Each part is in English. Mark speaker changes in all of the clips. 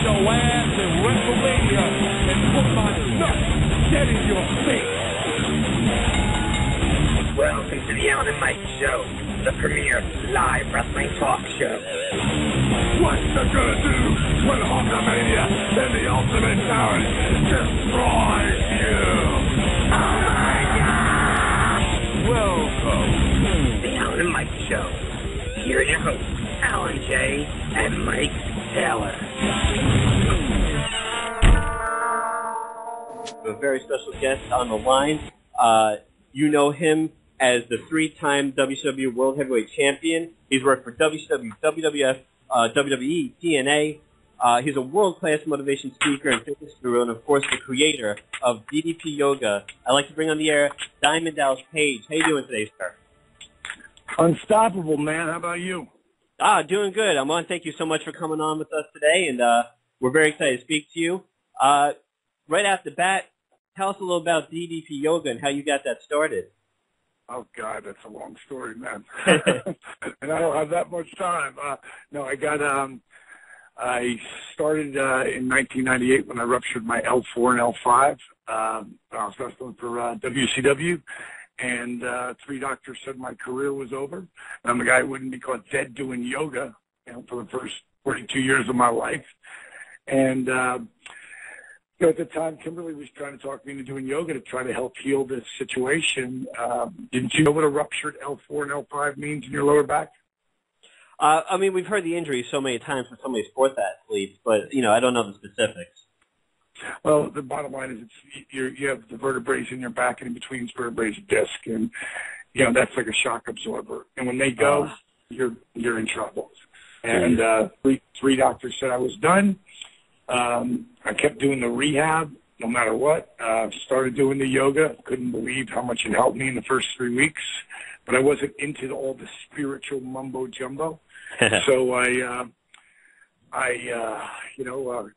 Speaker 1: your ass in WrestleMania and put my nuts dead in your face.
Speaker 2: Welcome to the Alan and Mike Show, the premier live wrestling talk show.
Speaker 1: What's it gonna do when Hulkamania and the Ultimate Talent destroys you? Oh my God! Welcome.
Speaker 2: The Alan and Mike Show. Here are your hosts, Alan J. and Mike Taylor.
Speaker 3: A very special guest on the line. You know him as the three-time WCW World Heavyweight Champion. He's worked for WCW, WWF, WWE, TNA. He's a world-class motivation speaker and fitness guru, and of course the creator of DDP Yoga. I'd like to bring on the air Diamond Dallas Page. How you doing today, sir?
Speaker 4: Unstoppable, man. How about you?
Speaker 3: Doing good. Aman, thank you so much for coming on with us today, and we're very excited to speak to you. Right off the bat, tell us a little about DDP Yoga and how you got that started.
Speaker 4: Oh, God, that's a long story, man. And I don't have that much time. I started in 1998 when I ruptured my L4 and L5. I was wrestling for WCW, and 3 doctors said my career was over. And I'm a guy who wouldn't be caught dead doing yoga, for the first 42 years of my life. And at the time, Kimberly was trying to talk me into doing yoga to try to help heal this situation. Didn't you know what a ruptured L4 and L5 means in your lower back?
Speaker 3: I mean, we've heard the injury so many times from so many sports athletes, but, I don't know the specifics.
Speaker 4: Well, the bottom line is you have the vertebrae in your back, and in between vertebrae is a disc, and, that's like a shock absorber. And when they go, you're in trouble. And three doctors said I was done. I kept doing the rehab no matter what. Started doing the yoga. Couldn't believe how much it helped me in the first 3 weeks. But I wasn't into all the spiritual mumbo jumbo. So I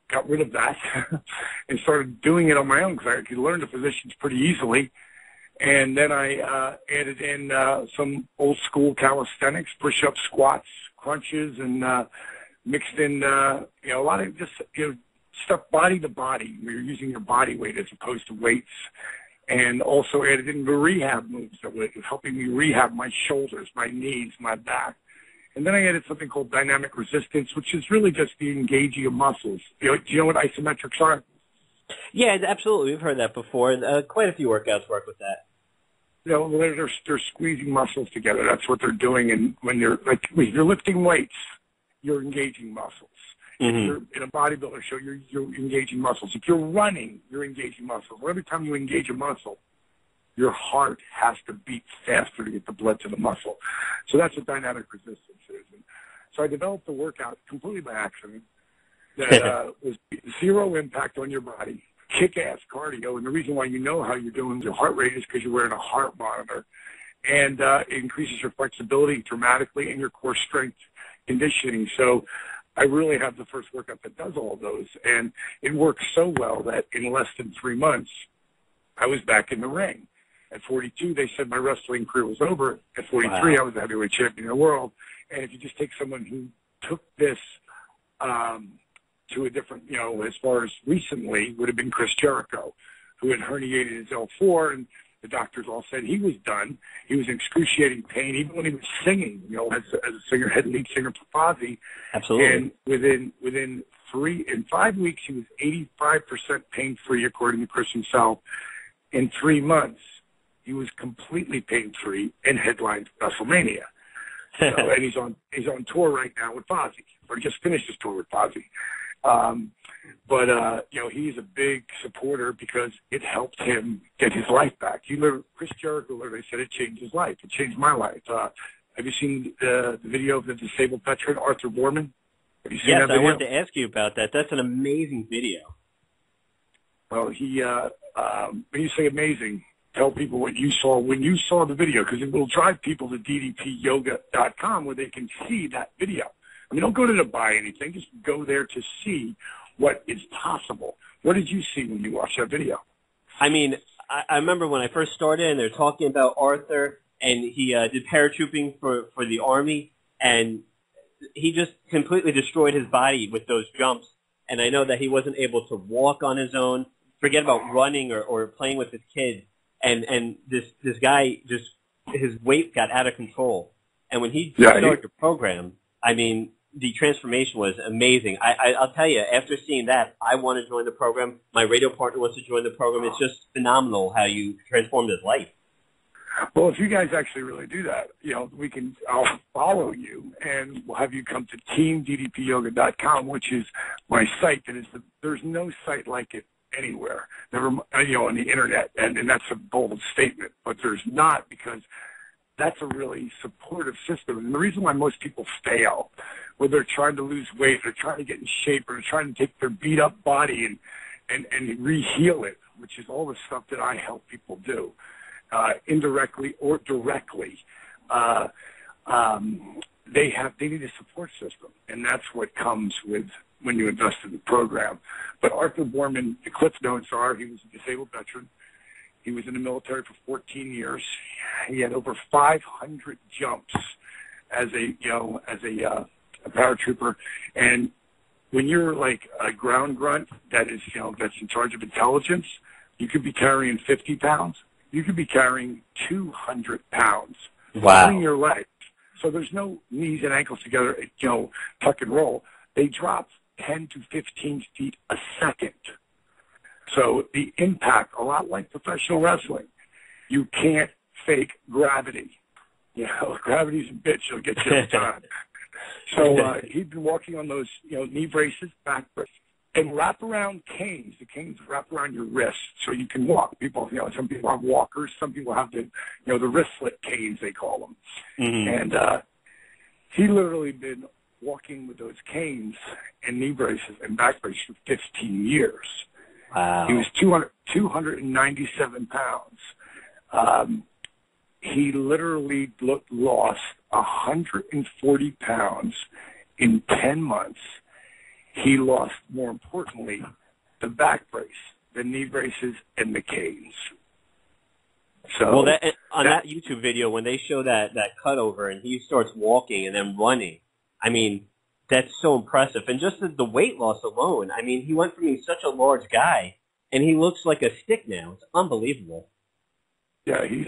Speaker 4: got rid of that and started doing it on my own because I could learn the positions pretty easily. And then I added in some old school calisthenics, push-ups, squats, crunches, and mixed in, a lot of just, stuff body to body, where you're using your body weight as opposed to weights, and also added in the rehab moves that were helping me rehab my shoulders, my knees, my back. And then I added something called dynamic resistance, which is really just the engaging of muscles. Do you know what isometrics are?
Speaker 3: Yeah, absolutely. We've heard that before. Quite a few workouts work with that.
Speaker 4: They're squeezing muscles together. That's what they're doing. And when if you're lifting weights, you're engaging muscles.
Speaker 3: Mm-hmm.
Speaker 4: If you're in a bodybuilder show, you're engaging muscles. If you're running, you're engaging muscles. Well, every time you engage a muscle, your heart has to beat faster to get the blood to the muscle. So that's what dynamic resistance is. And so I developed a workout completely by accident that was zero impact on your body, kick-ass cardio. And the reason why you know how you're doing your heart rate is because you're wearing a heart monitor. And it increases your flexibility dramatically and your core strength conditioning. So I really have the first workout that does all those. And it works so well that in less than 3 months, I was back in the ring. At 42, they said my wrestling career was over. At 43, wow. I was the heavyweight champion of the world. And if you just take someone who took this to a different, as far as recently, would have been Chris Jericho, who had herniated his L4, and the doctors all said he was done. He was in excruciating pain, even when he was singing, as a singer, head lead singer for Fozzy.
Speaker 3: Absolutely.
Speaker 4: And within 5 weeks, he was 85% pain-free, according to Chris himself. In 3 months, he was completely pain-free and headlined WrestleMania. And he's on tour right now with Fozzy, or just finished his tour with Fozzy. He's a big supporter because it helped him get his life back. Chris Jericho literally said it changed his life. It changed my life. Have you seen the video of the disabled veteran, Arthur Borman? Have you seen that video?
Speaker 3: Yes, I wanted to ask you about that. That's an amazing video.
Speaker 4: Well, when you say amazing, tell people what you saw when you saw the video, because it will drive people to ddpyoga.com where they can see that video. I mean, don't go there to buy anything. Just go there to see what is possible. What did you see when you watched that video?
Speaker 3: I mean, I remember when I first started, and they're talking about Arthur, and he did paratrooping for the Army, and he just completely destroyed his body with those jumps. and I know that he wasn't able to walk on his own. Forget about running or playing with his kids. And this guy just, his weight got out of control. And when he started the program, I mean, the transformation was amazing. I'll tell you, after seeing that, I want to join the program. My radio partner wants to join the program. It's just phenomenal how you transformed his life.
Speaker 4: Well, if you guys actually really do that, I'll follow you, and we'll have you come to teamddpyoga.com, which is my site. There's no site like it anywhere, on the internet, and that's a bold statement, but there's not, because that's a really supportive system. And the reason why most people fail, when they're trying to lose weight, they're trying to get in shape, or they're trying to take their beat-up body and re-heal it, which is all the stuff that I help people do, indirectly or directly. They need a support system, and that's what comes with when you invest in the program. But Arthur Boorman, the cliff notes are, he was a disabled veteran. He was in the military for 14 years. He had over 500 jumps as a paratrooper. And when you're like a ground grunt that's in charge of intelligence, you could be carrying 50 pounds. You could be carrying 200 pounds.
Speaker 3: Wow.
Speaker 4: Pulling your legs. So there's no knees and ankles together, tuck and roll. They drop 10 to 15 feet a second. So the impact, a lot like professional wrestling, you can't fake gravity. Gravity's a bitch. It'll get you every time. So he'd been working on those, knee braces, back braces, and wraparound canes. The canes wrap around your wrist so you can walk. People, some people have walkers. Some people have the wristlet canes, they call them. Mm-hmm. And he literally been walking with those canes and knee braces and back braces for 15 years.
Speaker 3: Wow.
Speaker 4: He was 297 pounds. He literally lost 140 pounds in 10 months. He lost, more importantly, the back brace, the knee braces, and the canes. So,
Speaker 3: well, that YouTube video, when they show that cutover and he starts walking and then running, I mean, that's so impressive. And just the weight loss alone, I mean, he went from being such a large guy, and he looks like a stick now. It's unbelievable.
Speaker 4: Yeah, he's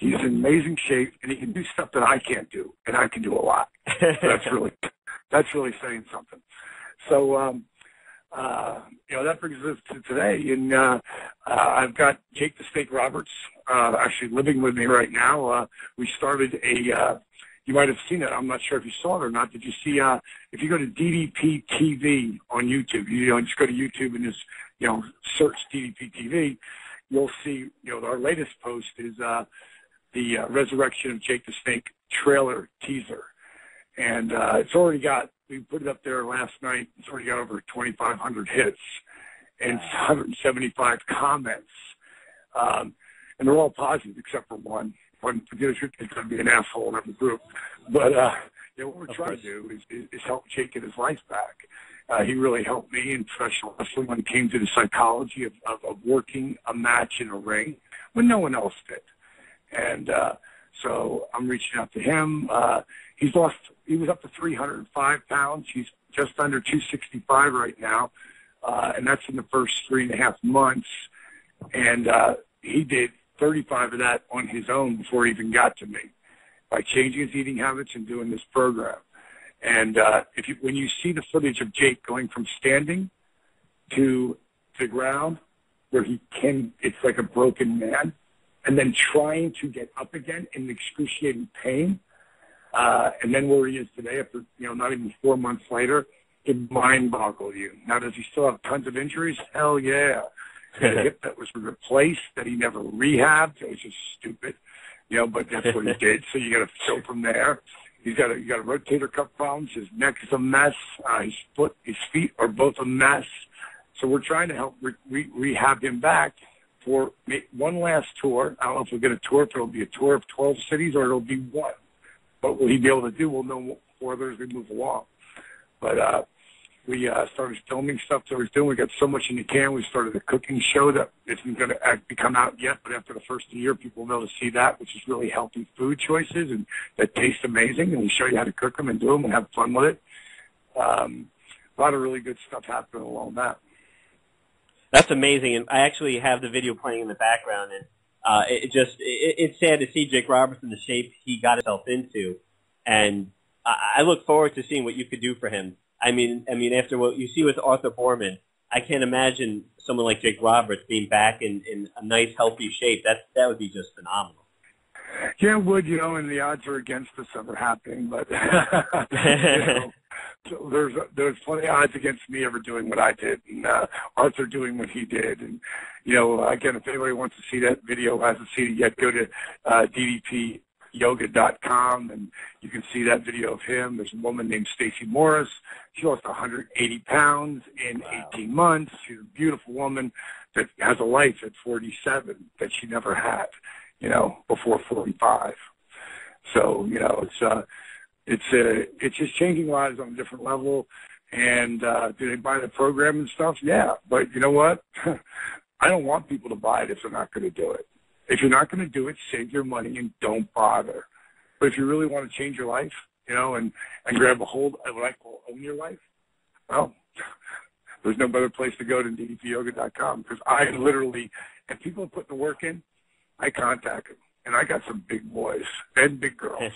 Speaker 4: in amazing shape, and he can do stuff that I can't do, and I can do a lot. That's really saying something. So, that brings us to today, and I've got Jake the Snake Roberts actually living with me right now. We started you might have seen it. I'm not sure if you saw it or not. Did you see, if you go to DDP TV on YouTube, just go to YouTube and just, search DDP TV, you'll see, our latest post is the Resurrection of Jake the Snake trailer teaser. And we put it up there last night. It's already got over 2,500 hits and 175 comments. And they're all positive except for one. One producer is going to be an asshole in every group. But what we're trying to do is help Jake get his life back. He really helped me in professional wrestling when it came to the psychology of working a match in a ring when no one else did. And so I'm reaching out to him. He was up to 305 pounds. He's just under 265 right now. And that's in the first 3.5 months. And he did 35 of that on his own before he even got to me by changing his eating habits and doing this program. And when you see the footage of Jake going from standing to the ground where it's like a broken man, and then trying to get up again in excruciating pain, and then where he is today after, not even 4 months later, it mind-boggles you. Now, does he still have tons of injuries? Hell yeah. He had a hip that was replaced that he never rehabbed. It was just stupid, but that's what he did. So you got to go from there. He's got a rotator cuff problems. His neck is a mess. His feet are both a mess. So we're trying to help rehab him back for one last tour. I don't know if we'll get a tour, if it'll be a tour of 12 cities or it'll be one. What will he be able to do? We'll know further as we move along. But we started filming stuff that we're doing. We got so much in the can. We started a cooking show that isn't going to come out yet, but after the first year, people will be able to see that, which is really healthy food choices and that taste amazing. And we show you how to cook them and do them and have fun with it. a lot of really good stuff happening along that.
Speaker 3: That's amazing, and I actually have the video playing in the background, and it's sad to see Jake Roberts in the shape he got himself into, and I look forward to seeing what you could do for him. I mean, after what you see with Arthur Foreman, I can't imagine someone like Jake Roberts being back in a nice, healthy shape. That would be just phenomenal.
Speaker 4: Yeah, it would, and the odds are against us ever happening, but so there's plenty of odds against me ever doing what I did, and Arthur doing what he did. And again, if anybody wants to see that video, hasn't seen it yet, go to ddpyoga.com, and you can see that video of him. There's a woman named Stacey Morris. She lost 180 pounds in 18 months. She's a beautiful woman that has a life at 47 that she never had, before 45. So, it's just changing lives on a different level. And do they buy the program and stuff? Yeah. But you know what? I don't want people to buy it if they're not going to do it. If you're not going to do it, save your money and don't bother. But if you really want to change your life, and grab a hold of what I call own your life, well, there's no better place to go than ddpyoga.com, because I literally, if people are putting the work in, I contact them. And I got some big boys and big girls.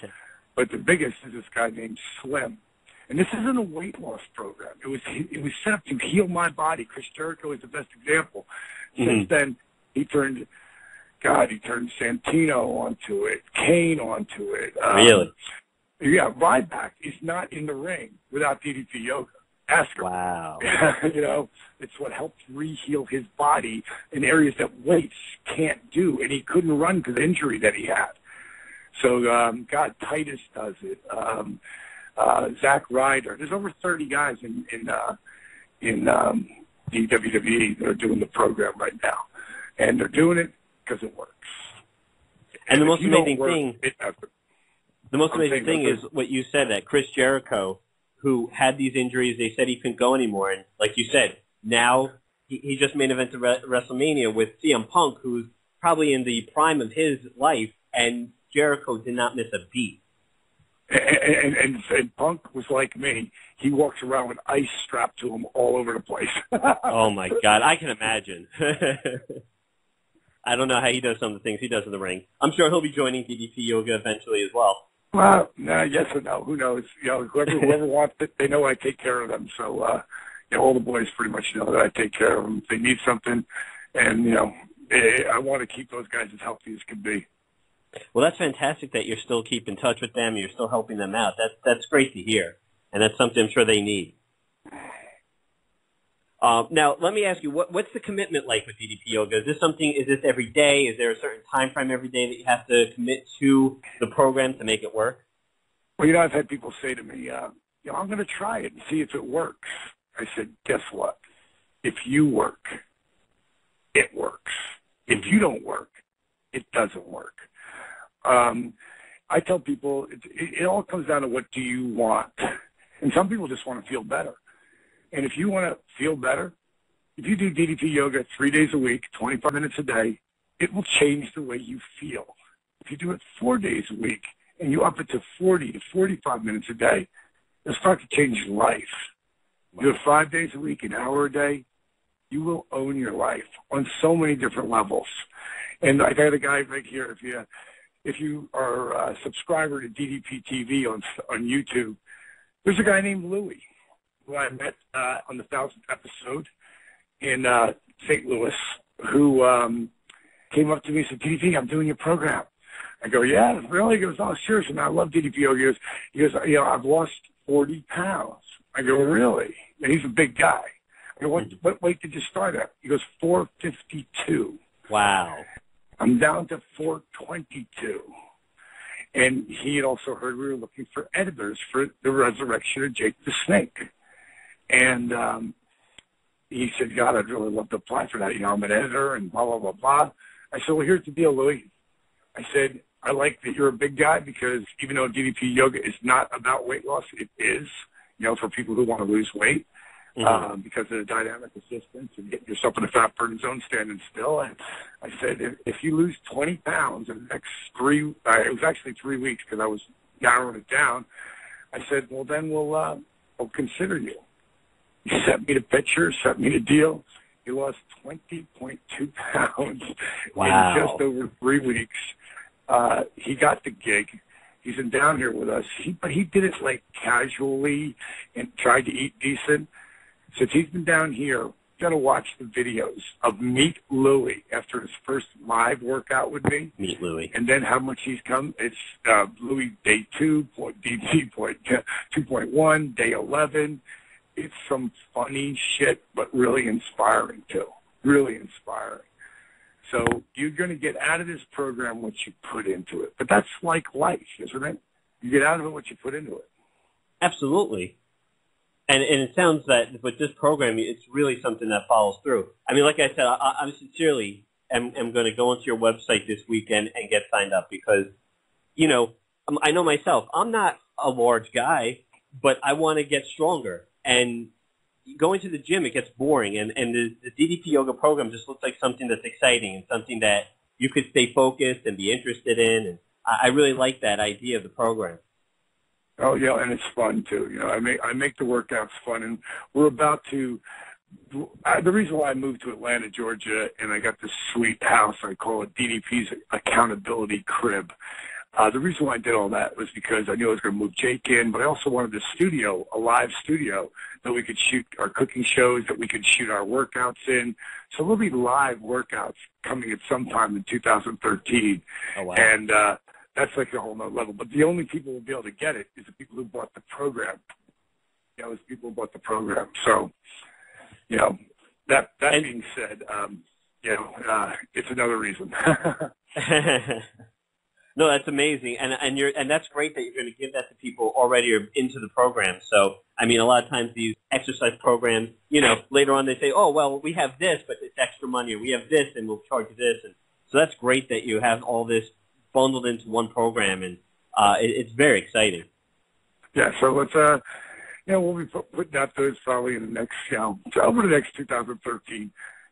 Speaker 4: But the biggest is this guy named Slim. And this isn't a weight loss program. It was set up to heal my body. Chris Jericho is the best example. Since then, he turned Santino onto it, Kane onto it.
Speaker 3: Really?
Speaker 4: Yeah, Ryback is not in the ring without DDP Yoga. Ask her.
Speaker 3: Wow.
Speaker 4: It's what helped re-heal his body in areas that weights can't do, and he couldn't run because of the injury that he had. So, Titus does it. Zack Ryder. There's over 30 guys in the WWE that are doing the program right now, and they're doing it because it works.
Speaker 3: And the most amazing thing is what you said, that Chris Jericho, who had these injuries, they said he couldn't go anymore. And like you said, now he just main evented WrestleMania with CM Punk, who's probably in the prime of his life, and Jericho did not miss a beat.
Speaker 4: And Punk was like me. He walks around with ice strapped to him all over the place.
Speaker 3: Oh, my God. I can imagine. I don't know how he does some of the things he does in the ring. I'm sure he'll be joining DDP Yoga eventually as well.
Speaker 4: Well, yes or no, who knows? Whoever wants it, they know I take care of them. So, all the boys pretty much know that I take care of them. If they need something, and I want to keep those guys as healthy as can be.
Speaker 3: Well, that's fantastic that you're still keeping in touch with them. You're still helping them out. That's great to hear, and that's something I'm sure they need. Now, let me ask you, what's the commitment like with DDP Yoga? Is this every day? Is there a certain time frame every day that you have to commit to the program to make it work?
Speaker 4: Well, I've had people say to me, I'm going to try it and see if it works. I said, guess what? If you work, it works. If you don't work, it doesn't work. I tell people it all comes down to what do you want. And some people just want to feel better. And if you want to feel better, if you do DDP Yoga 3 days a week, 25 minutes a day, it will change the way you feel. If you do it 4 days a week and you up it to 40 to 45 minutes a day, it'll start to change your life. You do it 5 days a week, an hour a day, you will own your life on so many different levels. And I got a guy right here. If you are a subscriber to DDP TV on YouTube, there's a guy named Louie, who I met on the 1000th episode in St. Louis, who came up to me and said, DDP, I'm doing your program. I go, yeah, really? He goes, oh, seriously, man, I love DDP Yoga. He goes, I've lost 40 pounds. I go, really? And he's a big guy. I go, what weight did you start at? He goes, 452.
Speaker 3: Wow.
Speaker 4: I'm down to 422. And he had also heard we were looking for editors for the resurrection of Jake the Snake. And he said, God, I'd really love to apply for that. I'm an editor and blah, blah, blah, blah. I said, well, here's the deal, Louie. I said, I like that you're a big guy because even though DDP Yoga is not about weight loss, it is, for people who want to lose weight because of the dynamic assistance and getting yourself in a fat burning zone standing still. And I said, if you lose 20 pounds in the next it was actually 3 weeks because I was narrowing it down. I said, well, then we'll consider you. He sent me the picture, sent me the deal. He lost 20.2 pounds
Speaker 3: Wow.
Speaker 4: in just over 3 weeks. He got the gig. He's been down here with us. But he did it like casually and tried to eat decent. Since he's been down here, you got to watch the videos of Meet Louie after his first live workout with me.
Speaker 3: Meet Louie.
Speaker 4: And then how much he's come. It's Louie day 2, DT point 2.1, day 11. It's some funny shit, but really inspiring, too. Really inspiring. So you're going to get out of this program what you put into it. But that's like life, isn't it? You get out of it what you put into it.
Speaker 3: Absolutely. And it sounds that with this program, it's really something that follows through. I mean, like I said, I sincerely am going to go onto your website this weekend and get signed up because, you know, I know myself. I'm not a large guy, but I want to get stronger. And going to the gym, it gets boring. And the DDP Yoga program just looks like something that's exciting and something that you could stay focused and be interested in. And I really like that idea of the program.
Speaker 4: Oh, yeah, and it's fun, too. You know, I make the workouts fun. And we're about to the reason why I moved to Atlanta, Georgia, and I got this sweet house, I call it DDP's Accountability Crib. The reason why I did all that was because I knew I was going to move Jake in, but I also wanted a studio, a live studio, that we could shoot our cooking shows, that we could shoot our workouts in. So there'll be live workouts coming at some time in 2013.
Speaker 3: Oh, wow.
Speaker 4: And that's like a whole nother level. But the only people who will be able to get it is the people who bought the program. You know, it's people who bought the program. So, you know, that being said, you know, it's another reason.
Speaker 3: No, that's amazing, and that's great that you're going to give that to people already or into the program. So, I mean, a lot of times these exercise programs, you know, later on they say, oh, well, we have this, but it's extra money, or we have this, and we'll charge you this. And so that's great that you have all this bundled into one program, and it's very exciting. Yeah,
Speaker 4: so let's, you know, we'll be putting out those probably in the next, you know, over the next 2013.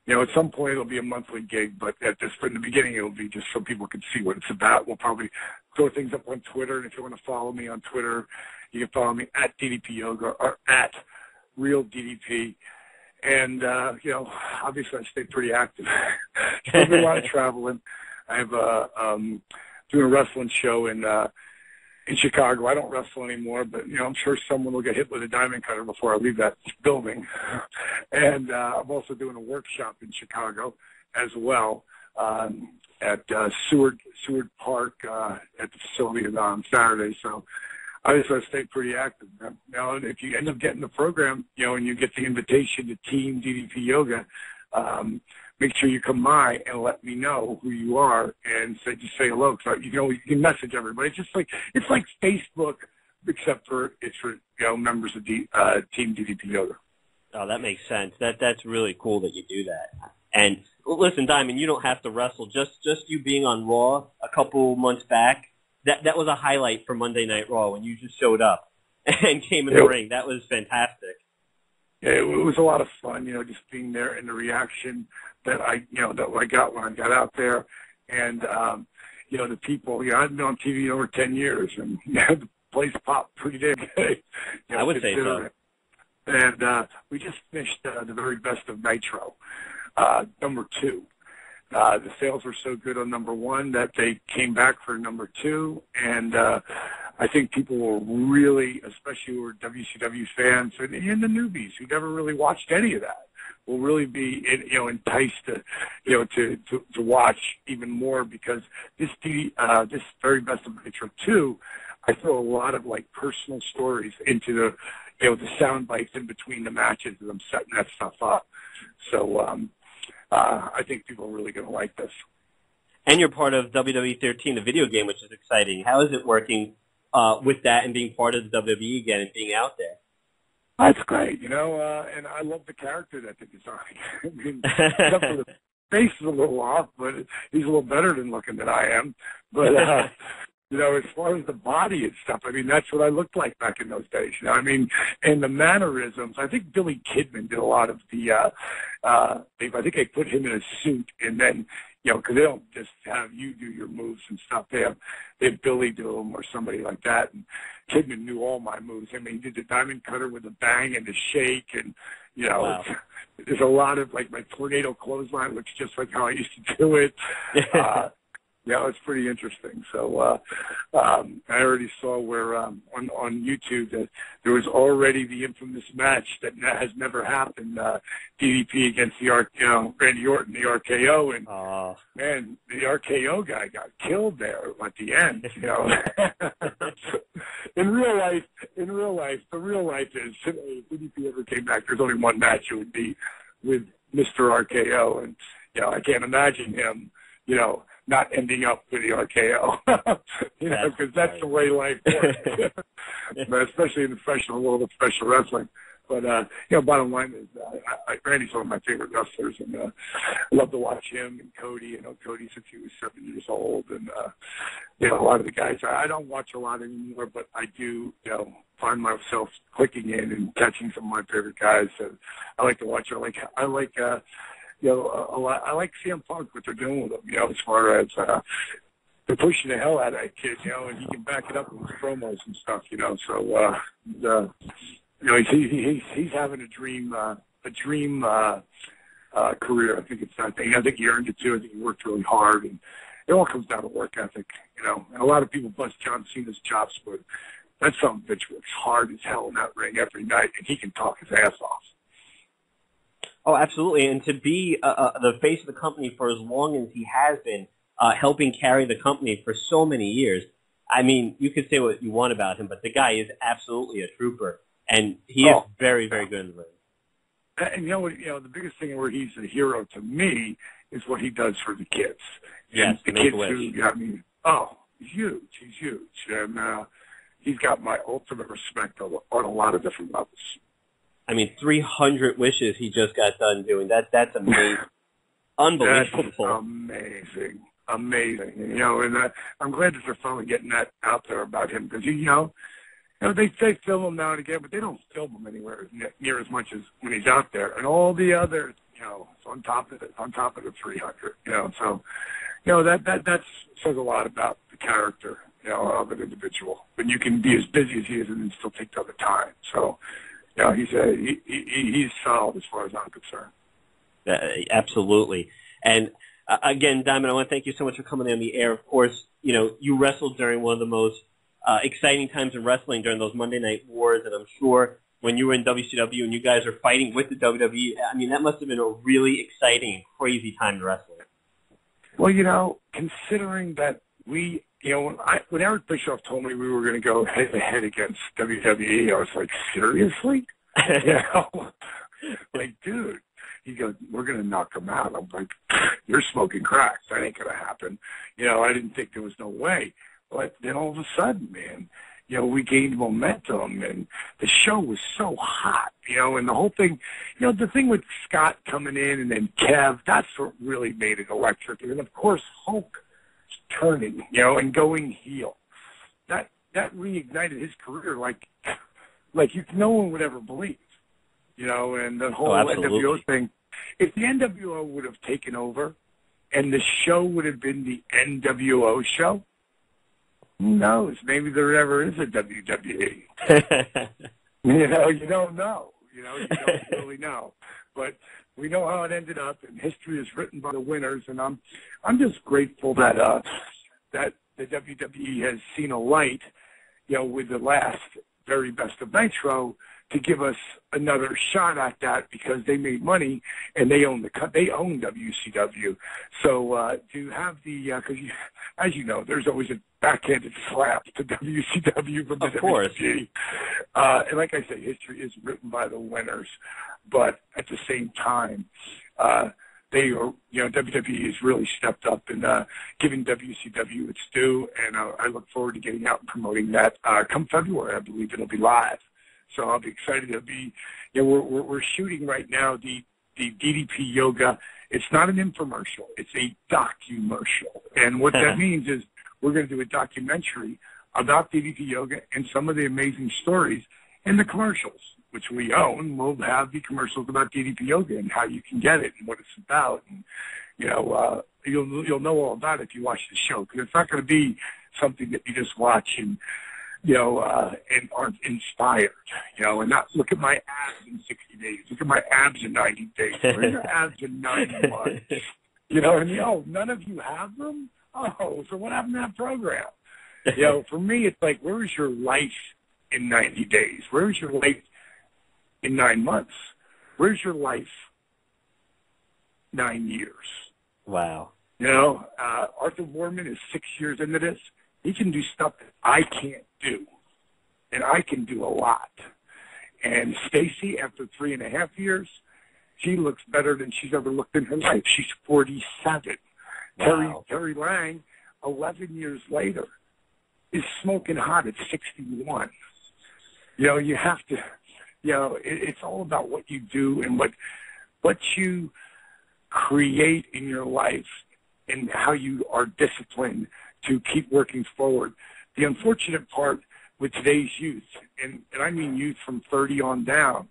Speaker 4: You know, at some point it'll be a monthly gig, but in the beginning it'll be just so people can see what it's about. We'll probably throw things up on Twitter, and if you want to follow me on Twitter, you can follow me at DDP Yoga or at Real DDP. And, you know, obviously I stay pretty active. So I do a lot of traveling. I have doing a wrestling show in Chicago. I don't wrestle anymore, but, you know, I'm sure someone will get hit with a diamond cutter before I leave that building. And I'm also doing a workshop in Chicago as well at Seward Park at the facility on Saturday. So obviously I stay pretty active. You know, if you end up getting the program, you know, and you get the invitation to Team DDP Yoga, make sure you come by and let me know who you are and just say hello. So you can message everybody. It's like Facebook, except for it's for, you know, members of Team DDP Yoga.
Speaker 3: Oh, that makes sense. That's really cool that you do that. And listen, Diamond, you don't have to wrestle. Just you being on Raw a couple months back, that was a highlight for Monday Night Raw when you just showed up and came in the ring. That was fantastic.
Speaker 4: Yeah, it was a lot of fun, you know, just being there and the reaction that I got when I got out there. And, you know, the people, you know, I've been on TV over 10 years, and you know, the place popped pretty damn good. You know,
Speaker 3: I would say so.
Speaker 4: And we just finished the very best of Nitro, number 2. The sales were so good on number 1 that they came back for number 2, and I think people will really, especially who are WCW fans and the newbies who never really watched any of that, will really be, you know, enticed to, you know, to watch even more, because this very best of Nitro 2, I throw a lot of like personal stories into the, you know, the sound bites in between the matches as I'm setting that stuff up. So I think people are really going to like this.
Speaker 3: And you're part of WWE 13, the video game, which is exciting. How is it working with that and being part of the WWE again and being out there?
Speaker 4: That's great, you know, and I love the character that they designed. I mean, except for the face is a little off, but he's a little better than looking than I am. But, you know, as far as the body and stuff, I mean, that's what I looked like back in those days. You know, I mean, and the mannerisms, I think Billy Kidman did a lot of the, I think they put him in a suit, and then, you know, because they don't just have you do your moves and stuff. They have Billy do them or somebody like that. And Kidman knew all my moves. I mean, he did the diamond cutter with the bang and the shake, and you know,
Speaker 3: wow.
Speaker 4: There's a lot of like my tornado clothesline looks just like how I used to do it. Yeah, it's pretty interesting. So I already saw where on YouTube that there was already the infamous match that has never happened, DDP against the Randy Orton, the RKO, and man, the RKO guy got killed there at the end. You know, in real life, the real life is if DDP ever came back, there's only one match. It would be with Mr. RKO, and you know, I can't imagine him, you know, not ending up with the RKO, you know, because that's the way life works, but especially in the professional world of professional wrestling. But, you know, bottom line is Randy's one of my favorite wrestlers, and I love to watch him and Cody. You know, Cody since he was 7 years old, and, you know, a lot of the guys, I don't watch a lot anymore, but I do, you know, find myself clicking in and catching some of my favorite guys. And I like to watch. I like you know, a lot. I like CM Punk, what they're doing with him, you know, as far as they're pushing the hell out of that kid, you know, and he can back it up with his promos and stuff, you know. So, you know, he's having a dream career. I think it's that thing. I think he earned it too. I think he worked really hard, and it all comes down to work ethic, you know. And a lot of people bust John Cena's chops, but that son of a bitch works hard as hell in that ring every night, and he can talk his ass off.
Speaker 3: Oh, absolutely. And to be the face of the company for as long as he has been, helping carry the company for so many years, I mean, you could say what you want about him, but the guy is absolutely a trooper, and he is very, very good in the ring.
Speaker 4: And you know, the biggest thing where he's a hero to me is what he does for the kids.
Speaker 3: Yes,
Speaker 4: the kids who, I mean, he's huge. He's huge. And he's got my ultimate respect on a lot of different levels.
Speaker 3: I mean, 300 wishes he just got done doing. That's amazing. Unbelievable.
Speaker 4: That's amazing. You know, and I'm glad that they're finally getting that out there about him, because, you know, they film him now and again, but they don't film him anywhere near as much as when he's out there. And all the other, you know, on top of the 300, you know. So, you know, that says a lot about the character, you know, of an individual. When you can be as busy as he is and then still take the other time. So, you know, he's solid as far as I'm concerned.
Speaker 3: Absolutely. And again, Diamond, I want to thank you so much for coming on the air. Of course, you know, you wrestled during one of the most exciting times in wrestling during those Monday Night Wars, and I'm sure when you were in WCW and you guys are fighting with the WWE, I mean, that must have been a really exciting and crazy time to wrestle.
Speaker 4: Well, you know, considering that you know, when Eric Bischoff told me we were going to go head-to-head against WWE, I was like, seriously? You know, like, dude. He goes, we're going to knock him out. I'm like, you're smoking crack. That ain't going to happen. You know, I didn't think there was no way. But then all of a sudden, man, you know, we gained momentum, and the show was so hot, you know, and the whole thing, you know, the thing with Scott coming in and then Kev, that's what really made it electric. And, of course, Hulk turning, you know, and going heel. That reignited his career like no one would ever believe, you know, and the whole NWO thing. If the NWO would have taken over and the show would have been the NWO show, who knows? Maybe there ever is a WWE. You know, you don't know. You know, you don't really know. But we know how it ended up, and history is written by the winners. And I'm just grateful that that the WWE has seen a light, you know, with the last Very Best of Nitro, to give us another shot at that, because they made money and they own WCW. So to have the because as you know, there's always a backhanded slap to WCW from the WWE. And like I say, history is written by the winners, but at the same time, they are, you know, WWE has really stepped up in giving WCW its due, and I look forward to getting out and promoting that come February. I believe it'll be live. So I'll be excited to be, you know, we're shooting right now the DDP Yoga. It's not an infomercial. It's a documercial. And what that means is we're going to do a documentary about DDP Yoga and some of the amazing stories in the commercials, which we own. We'll have the commercials about DDP Yoga and how you can get it and what it's about. And, you know, you'll know all about it if you watch the show, because it's not going to be something that you just watch and and aren't inspired, and not look at my abs in 60 days, look at my abs in 90 days, look at your abs in 90 months. You know what I mean? Oh, none of you have them? Oh, so what happened to that program? For me, it's like, where is your life in 90 days? Where is your life in 9 months? Where's your life 9 years?
Speaker 3: Wow.
Speaker 4: Arthur Warman is 6 years into this. He can do stuff that I can't do, and I can do a lot. And Stacy, after 3.5 years, she looks better than she's ever looked in her life. She's 47.
Speaker 3: Wow.
Speaker 4: Terry Lang, 11 years later, is smoking hot at 61. You have to, it's all about what you do and what you create in your life and how you are disciplined to keep working forward. The unfortunate part with today's youth, and I mean youth from 30 on down,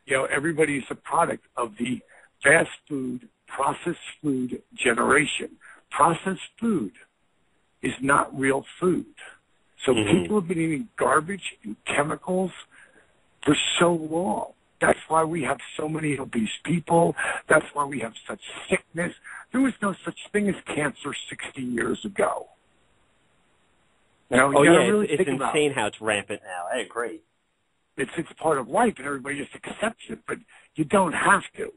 Speaker 4: everybody is a product of the fast food, processed food generation. Processed food is not real food. So people have been eating garbage and chemicals for so long. That's why we have so many obese people. That's why we have such sickness. There was no such thing as cancer 60 years ago. Really
Speaker 3: it's insane how it's rampant now. I agree.
Speaker 4: It's part of life, and everybody just accepts it, but you don't have to.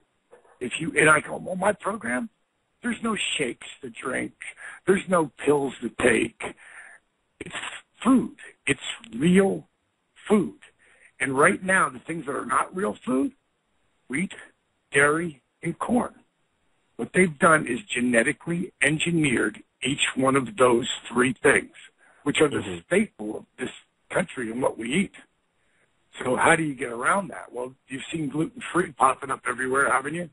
Speaker 4: And I go, well, my program, there's no shakes to drink. There's no pills to take. It's food. It's real food. And right now, the things that are not real food, wheat, dairy, and corn. What they've done is genetically engineered each one of those three things, which are the staple of this country and what we eat. So how do you get around that? Well, you've seen gluten-free popping up everywhere, haven't you?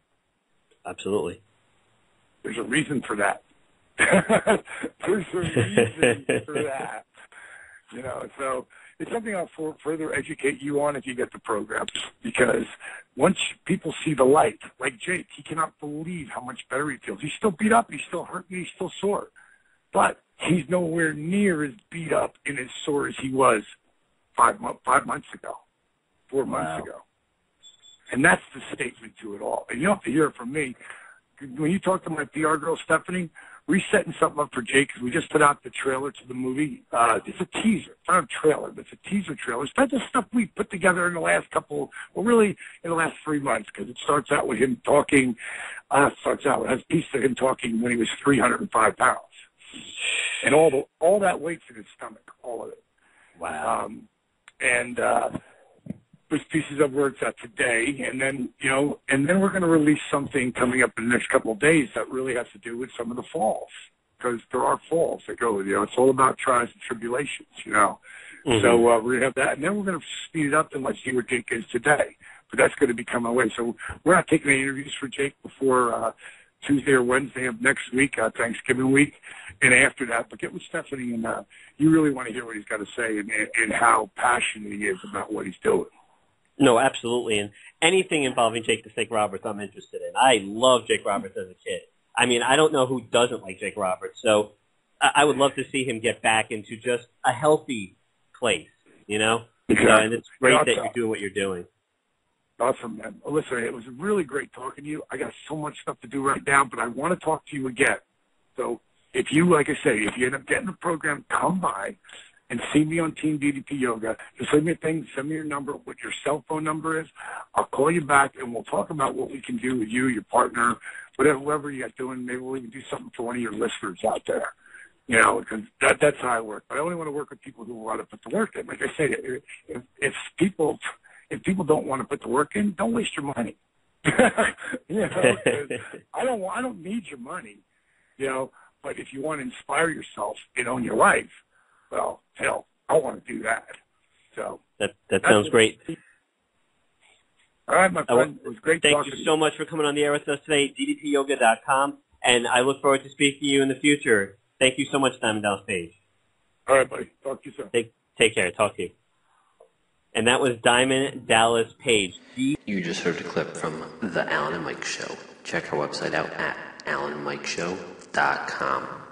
Speaker 3: Absolutely.
Speaker 4: There's a reason for that. There's a reason for that. So it's something I'll further educate you on if you get the program, because once people see the light, like Jake, he cannot believe how much better he feels. He's still beat up, he's still hurt, he's still sore, but he's nowhere near as beat up and as sore as he was 5 months ago, 4 months ago. And that's the statement to it all. And you don't have to hear it from me. When you talk to my PR girl, Stephanie, we're setting something up for Jake because we just put out the trailer to the movie. It's a teaser. It's not a trailer, but it's a teaser trailer. It's not the stuff we put together in the last really in the last 3 months, because it starts out with him talking, has a piece of him talking when he was 305 pounds. And all that weight's in his stomach, all of it.
Speaker 3: Wow.
Speaker 4: There's pieces of where it's at today, and then we're going to release something coming up in the next couple of days that really has to do with some of the falls, because there are falls that go with, it's all about trials and tribulations, So we're going to have that, and then we're going to speed it up and let's see where Jake is today. But that's going to be coming away. So we're not taking any interviews for Jake before Tuesday or Wednesday of next week, Thanksgiving week, and after that. But get with Stephanie, and you really want to hear what he's got to say and how passionate he is about what he's doing.
Speaker 3: No, absolutely. And anything involving Jake the Snake Roberts, I'm interested in. I love Jake Roberts as a kid. I mean, I don't know who doesn't like Jake Roberts. So I would love to see him get back into just a healthy place,
Speaker 4: Exactly.
Speaker 3: And it's great that you're doing what you're doing.
Speaker 4: Awesome, man. Well, listen, it was really great talking to you. I got so much stuff to do right now, but I want to talk to you again. So if you, like I say, if you end up getting the program, come by and see me on Team DDP Yoga. Just send me a thing, send me your number, what your cell phone number is. I'll call you back, and we'll talk about what we can do with you, your partner, whoever you got doing. Maybe we'll even do something for one of your listeners out there, because that's how I work. But I only want to work with people who want to put the work in. Like I say, if people don't want to put the work in, don't waste your money. 'Cause I don't need your money, but if you want to inspire yourself, in your life, well, hell, I want to do that. So
Speaker 3: that sounds great.
Speaker 4: All right, my friend. It was great talking to you.
Speaker 3: Thank you so much for coming on the air with us today, ddpyoga.com, and I look forward to speaking to you in the future. Thank you so much, Diamond Dallas Page.
Speaker 4: All right, buddy. Talk to you soon.
Speaker 3: Take care. Talk to you. And that was Diamond Dallas Page.
Speaker 5: You just heard a clip from The Alan and Mike Show. Check our website out at alanandmikeshow.com. www.thebrandonbrown.com.